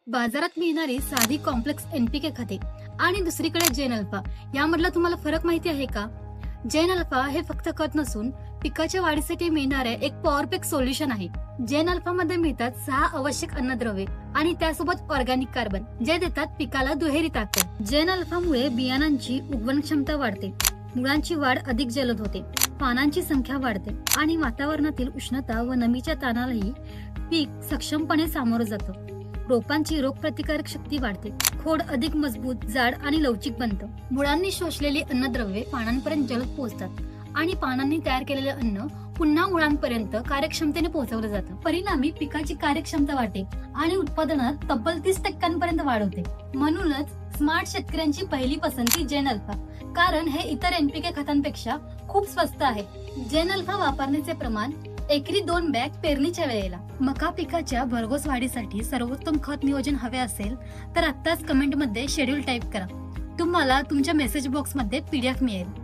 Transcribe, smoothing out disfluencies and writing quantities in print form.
बाजारात मिळणारी साधी कॉम्प्लेक्स एनपीके खते आणि दुसरीकडे जेन अल्फा यामधला तुम्हाला फरक माहिती आहे का? जेन अल्फा हे फक्त खत नसून पिकाच्या वाढीसाठी मिळणारे एक पॉवरपॅक सोल्युशन आहे. जेन अल्फा मध्ये मिळतात 6 आवश्यक अन्नद्रव्ये आणि त्यासोबत ऑर्गॅनिक कार्बन जे देतात पिकाला दुहेरी ताकद. जेन अल्फामुळे बियाणांची उगवण क्षमता वाढते, मुळांची वाढ अधिक जलद होते, पानांची संख्या वाढते आणि वातावरणातील उष्णता व नमीच्या ताणालाही पीक सक्षमपणे सामोरं जातं. रोपांची रोगप्रतिकारक शक्ती वाढते, खोड अधिक मजबूत, जाड आणि लवचिक बनतं. मुळांनी शोषलेली अन्नद्रव्ये पानांपर्यंत जलद पोहोचतात आणि पानांनी तयार केलेले अन्न पुन्हा मुळांपर्यंत कार्यक्षमतेने पोहोचवलं जातं. परिणामी पिकाची कार्यक्षमता वाढते आणि उत्पादनात तब्बल 30% वाढ होते. म्हणूनच स्मार्ट शेतकऱ्यांची पहिली पसंती जेन अल्फा, कारण हे इतर एनपीके खतांपेक्षा खूप स्वस्त आहे. जेन अल्फा वापरण्याचे प्रमाण एकरी 2 बॅग पेरणीच्या वेळेला. मका पिकाच्या भरघोस वाढीसाठी सर्वोत्तम खत नियोजन हवे असेल तर आत्ताच कमेंट मध्ये शेड्यूल टाईप करा. तुम्हाला तुमच्या मेसेज बॉक्स मध्ये PDF मिळेल.